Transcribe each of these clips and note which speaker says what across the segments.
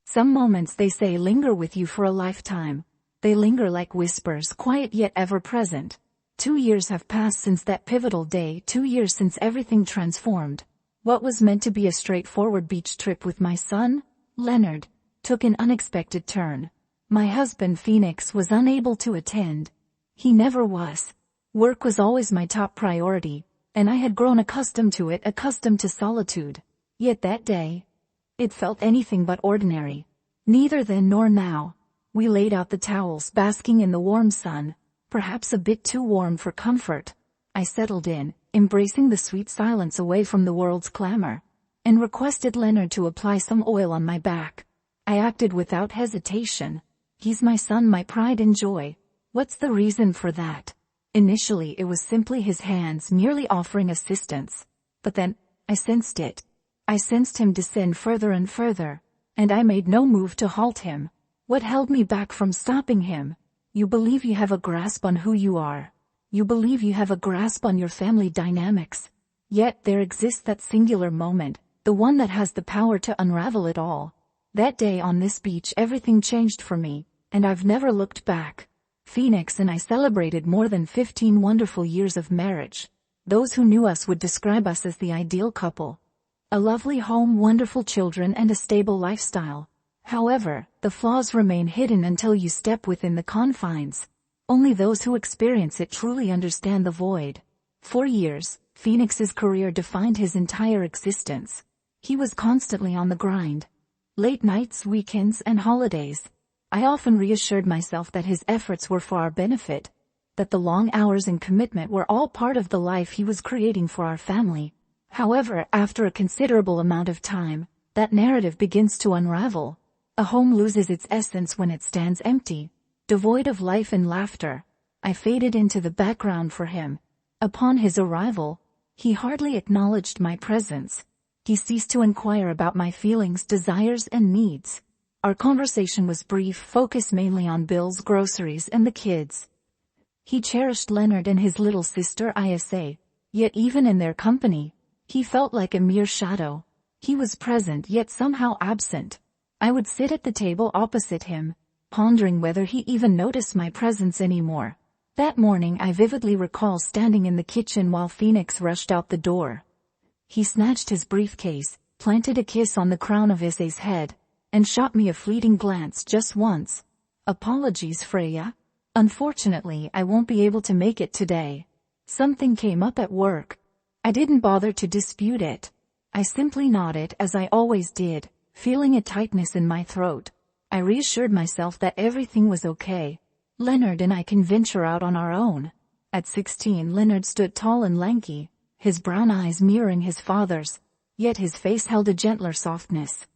Speaker 1: Some moments, they say, linger with you for a lifetime. They linger like whispers, quiet yet ever present. 2 years have passed since that pivotal day, 2 years since everything transformed. What was meant to be a straightforward beach trip with my son, Leonard, took an unexpected turn. My husband, Phoenix, was unable to attend. He never was. Work was always my top priority, and I had grown accustomed to it, accustomed to solitude. Yet that day, it felt anything but ordinary. Neither then nor now. We laid out the towels, basking in the warm sun, perhaps a bit too warm for comfort. I settled in, embracing the sweet silence away from the world's clamor, and requested Leonard to apply some oil on my back. I acted without hesitation. He's my son, my pride and joy. What's the reason for that? Initially it was simply his hands merely offering assistance. But then, I sensed it. I sensed him descend further and further, and I made no move to halt him. What held me back from stopping him? You believe you have a grasp on who you are. You believe you have a grasp on your family dynamics. Yet there exists that singular moment, the one that has the power to unravel it all. That day on this beach everything changed for me, and I've never looked back. Phoenix and I celebrated more than 15 wonderful years of marriage. Those who knew us would describe us as the ideal couple. A lovely home, wonderful children, and a stable lifestyle. However, the flaws remain hidden until you step within the confines. Only those who experience it truly understand the void. For years, Phoenix's career defined his entire existence. He was constantly on the grind. Late nights, weekends, and holidays. I often reassured myself that his efforts were for our benefit, that the long hours and commitment were all part of the life he was creating for our family. However, after a considerable amount of time, that narrative begins to unravel. A home loses its essence when it stands empty, devoid of life and laughter. I faded into the background for him. Upon his arrival, he hardly acknowledged my presence. He ceased to inquire about my feelings, desires, and needs. Our conversation was brief, focused mainly on bills, groceries, and the kids. He cherished Leonard and his little sister Isa, yet even in their company, he felt like a mere shadow. He was present yet somehow absent. I would sit at the table opposite him, pondering whether he even noticed my presence anymore. That morning I vividly recall standing in the kitchen while Phoenix rushed out the door. He snatched his briefcase, planted a kiss on the crown of Isa's head, and shot me a fleeting glance just once. Apologies, Freya. Unfortunately, I won't be able to make it today. Something came up at work. I didn't bother to dispute it. I simply nodded as I always did, feeling a tightness in my throat. I reassured myself that everything was okay. Leonard and I can venture out on our own. At 16, Leonard stood tall and lanky, his brown eyes mirroring his father's, yet his face held a gentler softness.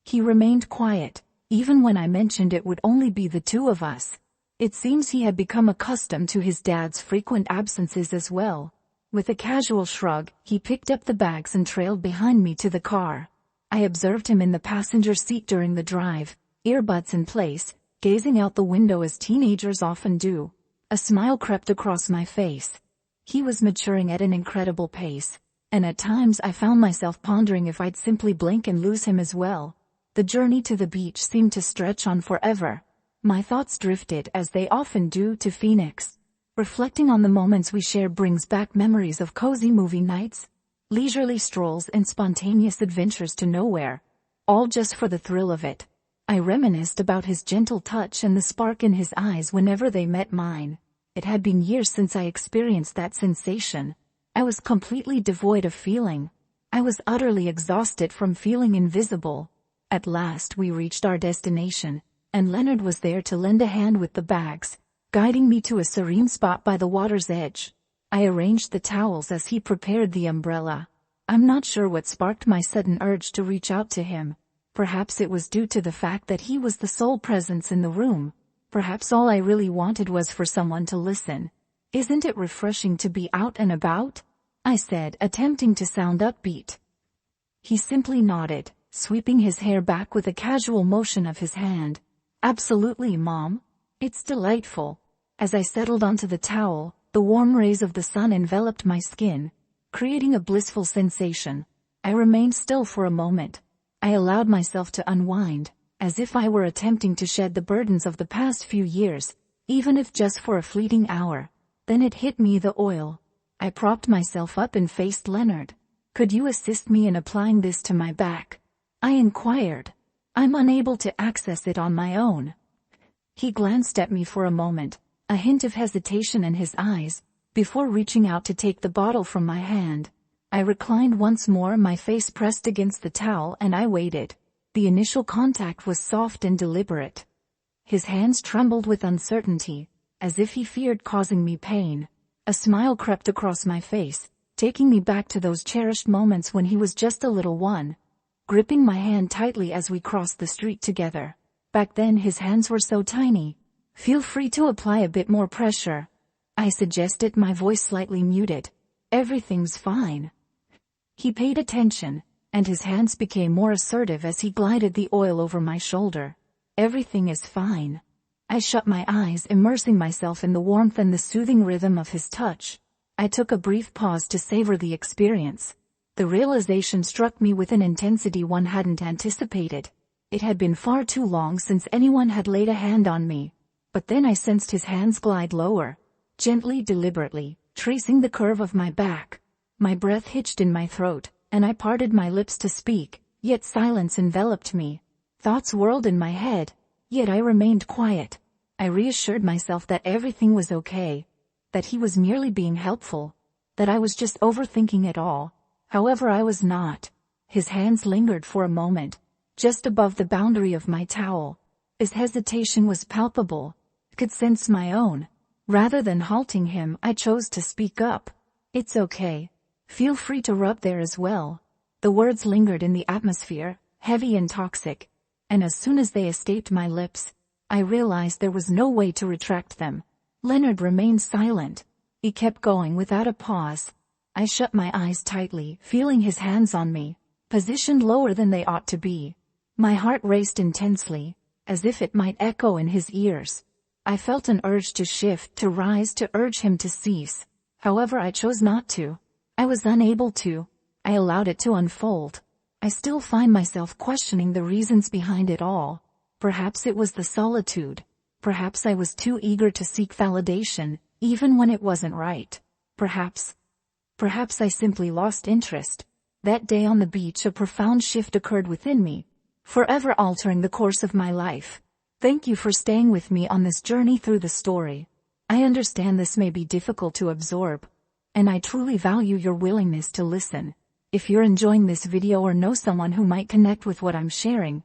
Speaker 1: He remained quiet, even when I mentioned it would only be the two of us. It seems he had become accustomed to his dad's frequent absences as well. With a casual shrug, he picked up the bags and trailed behind me to the car. I observed him in the passenger seat during the drive, earbuds in place, gazing out the window as teenagers often do. A smile crept across my face. He was maturing at an incredible pace, and at times I found myself pondering if I'd simply blink and lose him as well. The journey to the beach seemed to stretch on forever. My thoughts drifted, as they often do, to Phoenix. Reflecting on the moments we shared brings back memories of cozy movie nights, leisurely strolls, and spontaneous adventures to nowhere, all just for the thrill of it. I reminisced about his gentle touch and the spark in his eyes whenever they met mine. It had been years since I experienced that sensation. I was completely devoid of feeling. I was utterly exhausted from feeling invisible. At last we reached our destination, and Leonard was there to lend a hand with the bags, guiding me to a serene spot by the water's edge. I arranged the towels as he prepared the umbrella. I'm not sure what sparked my sudden urge to reach out to him. Perhaps it was due to the fact that he was the sole presence in the room. Perhaps all I really wanted was for someone to listen. "Isn't it refreshing to be out and about?" I said, attempting to sound upbeat. He simply nodded, sweeping his hair back with a casual motion of his hand. "Absolutely, Mom. It's delightful." As I settled onto the towel, the warm rays of the sun enveloped my skin, creating a blissful sensation. I remained still for a moment. I allowed myself to unwind, as if I were attempting to shed the burdens of the past few years, even if just for a fleeting hour. Then it hit me, the oil. I propped myself up and faced Leonard. "Could you assist me in applying this to my back?" I inquired. "I'm unable to access it on my own." He glanced at me for a moment, a hint of hesitation in his eyes, before reaching out to take the bottle from my hand. I reclined once more, my face pressed against the towel, and I waited. The initial contact was soft and deliberate. His hands trembled with uncertainty, as if he feared causing me pain. A smile crept across my face, taking me back to those cherished moments when he was just a little one, gripping my hand tightly as we crossed the street together. Back then his hands were so tiny. "Feel free to apply a bit more pressure," I suggested, my voice slightly muted. "Everything's fine." He paid attention, and his hands became more assertive as he glided the oil over my shoulder. "Everything is fine." I shut my eyes, immersing myself in the warmth and the soothing rhythm of his touch. I took a brief pause to savor the experience. The realization struck me with an intensity one hadn't anticipated. It had been far too long since anyone had laid a hand on me. But then I sensed his hands glide lower, gently, deliberately, tracing the curve of my back. My breath hitched in my throat, and I parted my lips to speak, yet silence enveloped me. Thoughts whirled in my head, yet I remained quiet. I reassured myself that everything was okay, that he was merely being helpful, that I was just overthinking it all. However, I was not. His hands lingered for a moment, just above the boundary of my towel. His hesitation was palpable. I could sense my own. Rather than halting him, I chose to speak up. "It's okay. Feel free to rub there as well." The words lingered in the atmosphere, heavy and toxic, and as soon as they escaped my lips, I realized there was no way to retract them. Leonard remained silent. He kept going without a pause. I shut my eyes tightly, feeling his hands on me, positioned lower than they ought to be. My heart raced intensely, as if it might echo in his ears. I felt an urge to shift, to rise, to urge him to cease. However, I chose not to. I was unable to. I allowed it to unfold. I still find myself questioning the reasons behind it all. Perhaps it was the solitude. Perhaps I was too eager to seek validation, even when it wasn't right. Perhaps I simply lost interest. That day on the beach, a profound shift occurred within me, forever altering the course of my life. Thank you for staying with me on this journey through the story. I understand this may be difficult to absorb, and I truly value your willingness to listen. If you're enjoying this video or know someone who might connect with what I'm sharing,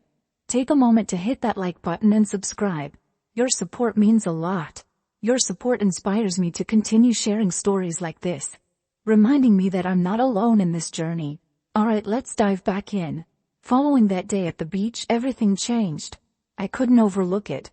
Speaker 1: take a moment to hit that like button and subscribe. Your support means a lot. Your support inspires me to continue sharing stories like this, reminding me that I'm not alone in this journey. Alright, let's dive back in. Following that day at the beach, everything changed. I couldn't overlook it.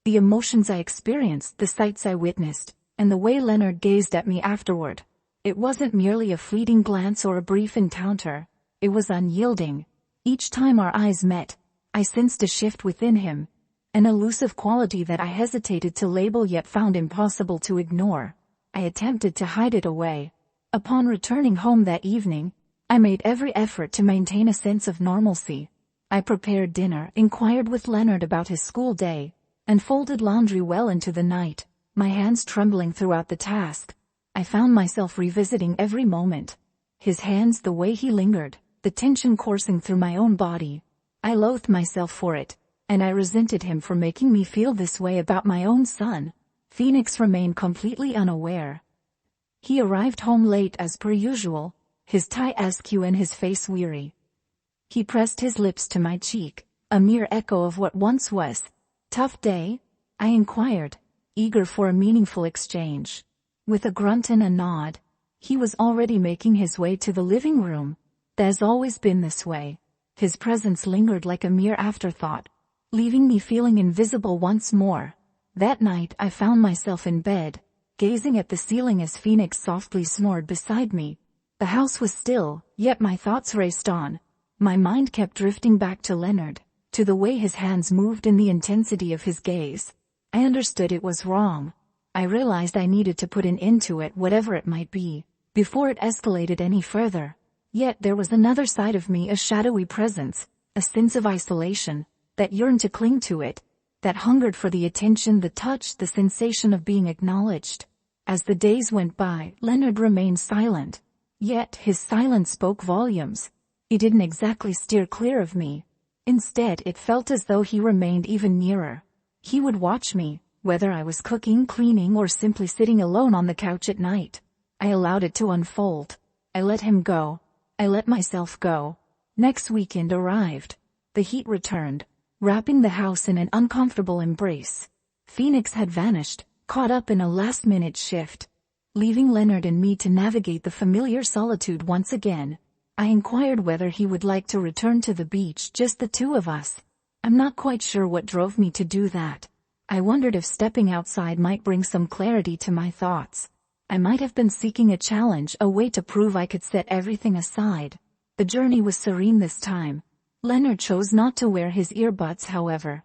Speaker 1: The emotions I experienced, the sights I witnessed, and the way Leonard gazed at me afterward. It wasn't merely a fleeting glance or a brief encounter. It was unyielding. Each time our eyes met, I sensed a shift within him, an elusive quality that I hesitated to label yet found impossible to ignore. I attempted to hide it away. Upon returning home that evening, I made every effort to maintain a sense of normalcy. I prepared dinner, inquired with Leonard about his school day, and folded laundry well into the night, my hands trembling throughout the task. I found myself revisiting every moment. His hands, the way he lingered, the tension coursing through my own body. I loathed myself for it, and I resented him for making me feel this way about my own son. Phoenix remained completely unaware. He arrived home late as per usual, his tie askew and his face weary. He pressed his lips to my cheek, a mere echo of what once was. "Tough day?" I inquired, eager for a meaningful exchange. With a grunt and a nod, he was already making his way to the living room. There's always been this way. His presence lingered like a mere afterthought, leaving me feeling invisible once more. That night I found myself in bed, gazing at the ceiling as Phoenix softly snored beside me. The house was still, yet my thoughts raced on. My mind kept drifting back to Leonard, to the way his hands moved and the intensity of his gaze. I understood it was wrong. I realized I needed to put an end to it, whatever it might be, before it escalated any further. Yet there was another side of me, a shadowy presence, a sense of isolation, that yearned to cling to it, that hungered for the attention, the touch, the sensation of being acknowledged. As the days went by, Leonard remained silent. Yet his silence spoke volumes. He didn't exactly steer clear of me. Instead, it felt as though he remained even nearer. He would watch me, whether I was cooking, cleaning, or simply sitting alone on the couch at night. I allowed it to unfold. I let him go. I let myself go. Next weekend arrived. The heat returned, wrapping the house in an uncomfortable embrace. Phoenix had vanished, caught up in a last-minute shift, leaving Leonard and me to navigate the familiar solitude once again. I inquired whether he would like to return to the beach, just the two of us. I'm not quite sure what drove me to do that. I wondered if stepping outside might bring some clarity to my thoughts. I might have been seeking a challenge, a way to prove I could set everything aside. The journey was serene this time. Leonard chose not to wear his earbuds, however.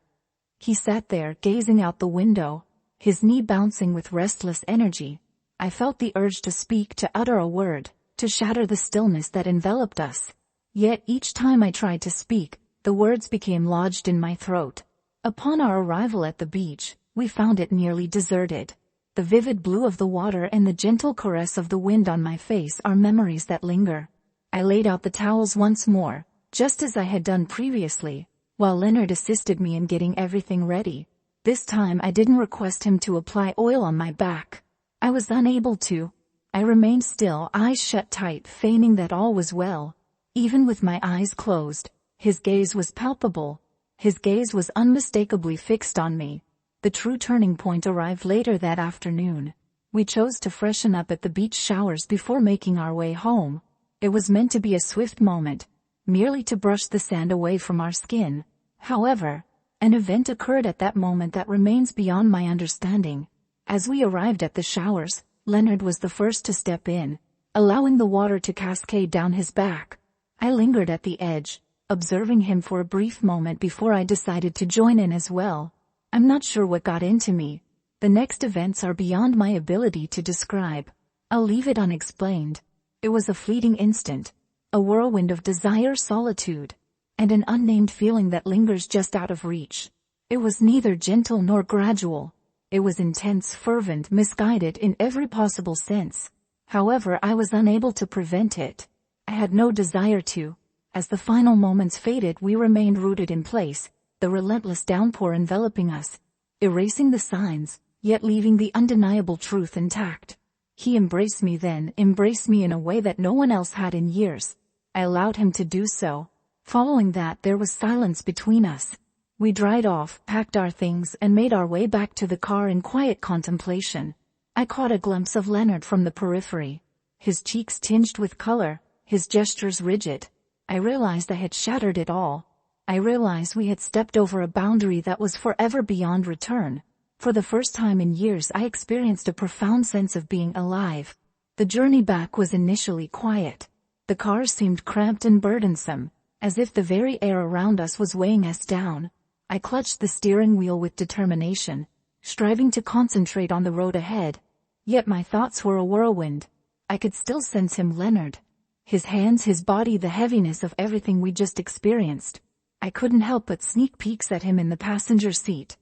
Speaker 1: He sat there, gazing out the window, his knee bouncing with restless energy. I felt the urge to speak, to utter a word, to shatter the stillness that enveloped us. Yet each time I tried to speak, the words became lodged in my throat. Upon our arrival at the beach, we found it nearly deserted. The vivid blue of the water and the gentle caress of the wind on my face are memories that linger. I laid out the towels once more, just as I had done previously, while Leonard assisted me in getting everything ready. This time I didn't request him to apply oil on my back. I was unable to. I remained still, eyes shut tight, feigning that all was well. Even with my eyes closed, his gaze was palpable. His gaze was unmistakably fixed on me. The true turning point arrived later that afternoon. We chose to freshen up at the beach showers before making our way home. It was meant to be a swift moment, merely to brush the sand away from our skin. However, an event occurred at that moment that remains beyond my understanding. As we arrived at the showers, Leonard was the first to step in, allowing the water to cascade down his back. I lingered at the edge, observing him for a brief moment before I decided to join in as well. I'm not sure what got into me. The next events are beyond my ability to describe. I'll leave it unexplained. It was a fleeting instant, a whirlwind of desire, solitude, and an unnamed feeling that lingers just out of reach. It was neither gentle nor gradual. It was intense, fervent, misguided in every possible sense. However, I was unable to prevent it. I had no desire to. As the final moments faded, we remained rooted in place, the relentless downpour enveloping us, erasing the signs, yet leaving the undeniable truth intact. He embraced me then, embraced me in a way that no one else had in years. I allowed him to do so. Following that, there was silence between us. We dried off, packed our things, and made our way back to the car in quiet contemplation. I caught a glimpse of Leonard from the periphery. His cheeks tinged with color, his gestures rigid. I realized I had shattered it all. I realized we had stepped over a boundary that was forever beyond return. For the first time in years, I experienced a profound sense of being alive. The journey back was initially quiet. The car seemed cramped and burdensome, as if the very air around us was weighing us down. I clutched the steering wheel with determination, striving to concentrate on the road ahead. Yet my thoughts were a whirlwind. I could still sense him, Leonard. His hands, his body, the heaviness of everything we just experienced. I couldn't help but sneak peeks at him in the passenger seat.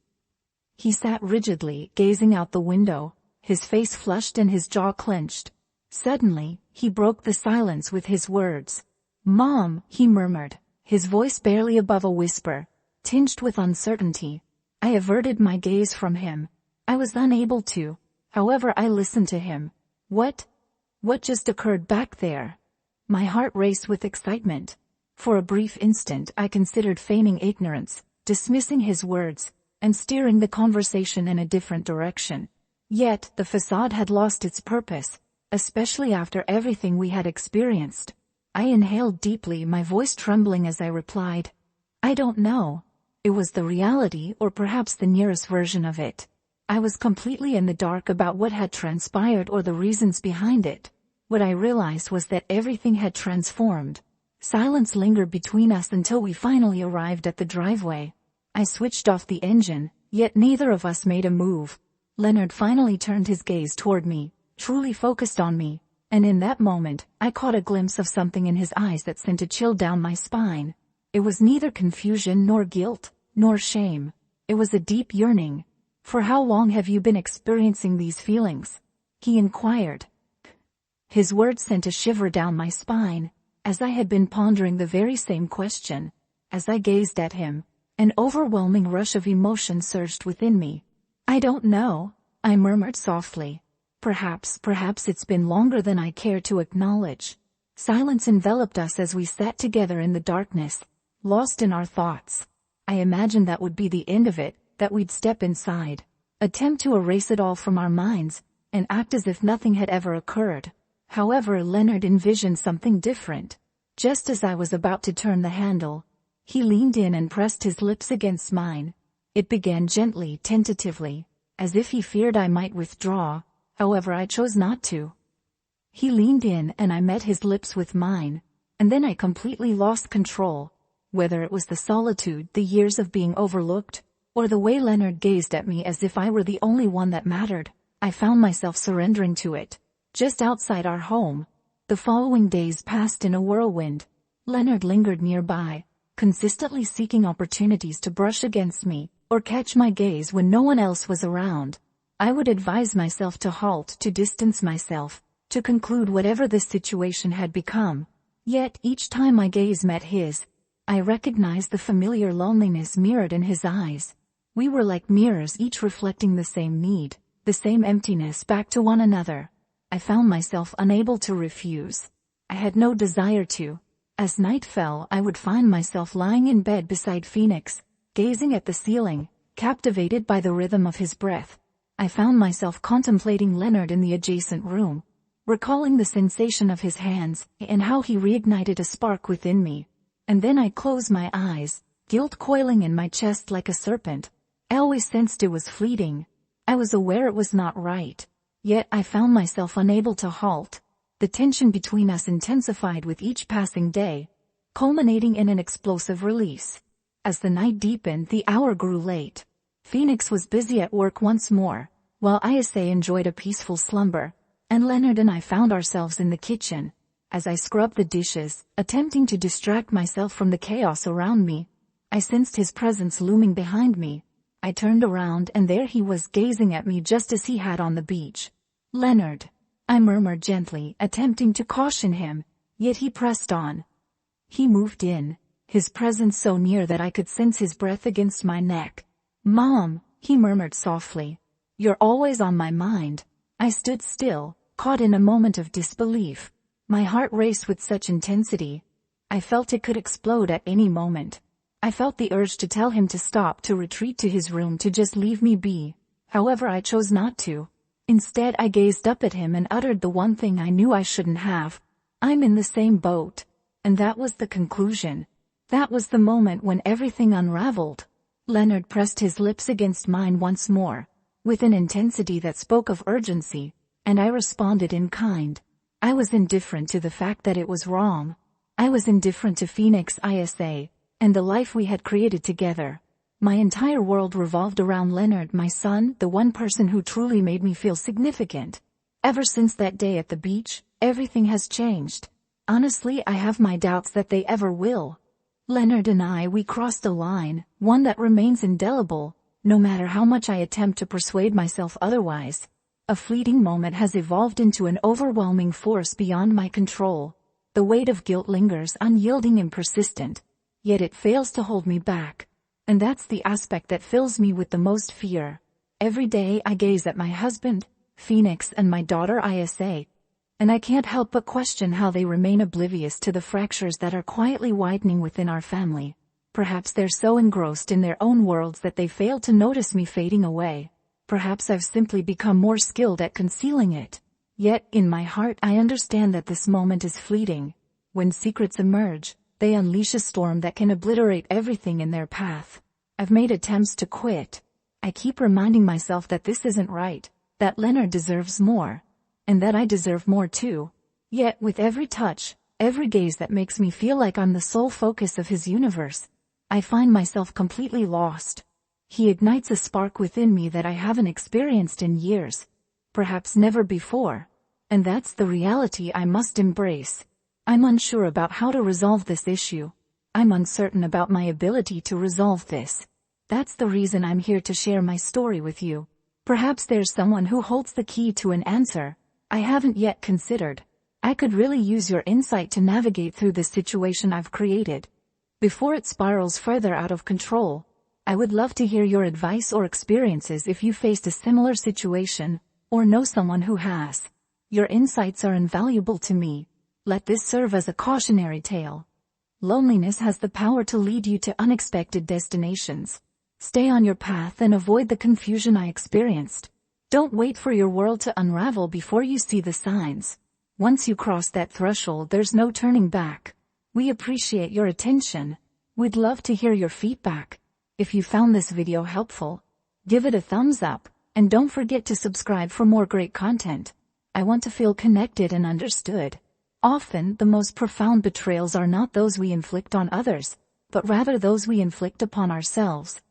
Speaker 1: He sat rigidly, gazing out the window, his face flushed and his jaw clenched. Suddenly, he broke the silence with his words. "Mom," he murmured, his voice barely above a whisper, tinged with uncertainty. I averted my gaze from him. I was unable to. However, I listened to him. What just occurred back there? My heart raced with excitement. For a brief instant I considered feigning ignorance, dismissing his words, and steering the conversation in a different direction. Yet, the facade had lost its purpose, especially after everything we had experienced. I inhaled deeply, my voice trembling as I replied, "I don't know." It was the reality, or perhaps the nearest version of it. I was completely in the dark about what had transpired or the reasons behind it. What I realized was that everything had transformed. Silence lingered between us until we finally arrived at the driveway. I switched off the engine, yet neither of us made a move. Leonard finally turned his gaze toward me, truly focused on me, and in that moment, I caught a glimpse of something in his eyes that sent a chill down my spine. It was neither confusion nor guilt, nor shame. It was a deep yearning. "For how long have you been experiencing these feelings?" he inquired. His words sent a shiver down my spine, as I had been pondering the very same question. As I gazed at him, an overwhelming rush of emotion surged within me. "I don't know," I murmured softly. Perhaps it's been longer than I care to acknowledge." Silence enveloped us as we sat together in the darkness, lost in our thoughts. I imagined that would be the end of it, that we'd step inside, attempt to erase it all from our minds, and act as if nothing had ever occurred. However, Leonard envisioned something different. Just as I was about to turn the handle, he leaned in and pressed his lips against mine. It began gently, tentatively, as if he feared I might withdraw. However, I chose not to. He leaned in and I met his lips with mine, and then I completely lost control. Whether it was the solitude, the years of being overlooked, or the way Leonard gazed at me as if I were the only one that mattered, I found myself surrendering to it. Just outside our home, the following days passed in a whirlwind. Leonard lingered nearby, consistently seeking opportunities to brush against me, or catch my gaze when no one else was around. I would advise myself to halt, to distance myself, to conclude whatever this situation had become. Yet each time my gaze met his, I recognized the familiar loneliness mirrored in his eyes. We were like mirrors, each reflecting the same need, the same emptiness back to one another. I found myself unable to refuse. I had no desire to. As night fell, I would find myself lying in bed beside Phoenix, gazing at the ceiling, captivated by the rhythm of his breath. I found myself contemplating Leonard in the adjacent room, recalling the sensation of his hands, and how he reignited a spark within me. And then I closed my eyes, guilt coiling in my chest like a serpent. I always sensed it was fleeting. I was aware it was not right. Yet I found myself unable to halt. The tension between us intensified with each passing day, culminating in an explosive release. As the night deepened, the hour grew late. Phoenix was busy at work once more, while Isa enjoyed a peaceful slumber, and Leonard and I found ourselves in the kitchen. As I scrubbed the dishes, attempting to distract myself from the chaos around me, I sensed his presence looming behind me. I turned around and there he was, gazing at me just as he had on the beach. "Leonard," I murmured gently, attempting to caution him, yet he pressed on. He moved in, his presence so near that I could sense his breath against my neck. "Mom," he murmured softly, "you're always on my mind." I stood still, caught in a moment of disbelief. My heart raced with such intensity. I felt it could explode at any moment. I felt the urge to tell him to stop, to retreat to his room, to just leave me be. However, I chose not to. Instead, I gazed up at him and uttered the one thing I knew I shouldn't have. "I'm in the same boat." And that was the conclusion. That was the moment when everything unraveled. Leonard pressed his lips against mine once more, with an intensity that spoke of urgency, and I responded in kind. I was indifferent to the fact that it was wrong. I was indifferent to Phoenix, Isa, and the life we had created together. My entire world revolved around Leonard, my son, the one person who truly made me feel significant. Ever since that day at the beach, everything has changed. Honestly, I have my doubts that they ever will. Leonard and we crossed a line, one that remains indelible, no matter how much I attempt to persuade myself otherwise. A fleeting moment has evolved into an overwhelming force beyond my control. The weight of guilt lingers, unyielding and persistent, yet it fails to hold me back. And that's the aspect that fills me with the most fear. Every day I gaze at my husband, Phoenix, and my daughter Isa, and I can't help but question how they remain oblivious to the fractures that are quietly widening within our family. Perhaps they're so engrossed in their own worlds that they fail to notice me fading away. Perhaps I've simply become more skilled at concealing it. Yet, in my heart, I understand that this moment is fleeting. When secrets emerge, they unleash a storm that can obliterate everything in their path. I've made attempts to quit. I keep reminding myself that this isn't right, that Leonard deserves more, and that I deserve more too. Yet, with every touch, every gaze that makes me feel like I'm the sole focus of his universe, I find myself completely lost. He ignites a spark within me that I haven't experienced in years, perhaps never before, and that's the reality I must embrace. I'm unsure about how to resolve this issue. I'm uncertain about my ability to resolve this. That's the reason I'm here to share my story with you. Perhaps there's someone who holds the key to an answer I haven't yet considered. I could really use your insight to navigate through the situation I've created. Before it spirals further out of control, I would love to hear your advice or experiences if you faced a similar situation, or know someone who has. Your insights are invaluable to me. Let this serve as a cautionary tale. Loneliness has the power to lead you to unexpected destinations. Stay on your path and avoid the confusion I experienced. Don't wait for your world to unravel before you see the signs. Once you cross that threshold, there's no turning back. We appreciate your attention. We'd love to hear your feedback. If you found this video helpful, give it a thumbs up, and don't forget to subscribe for more great content. I want to feel connected and understood. Often, the most profound betrayals are not those we inflict on others, but rather those we inflict upon ourselves.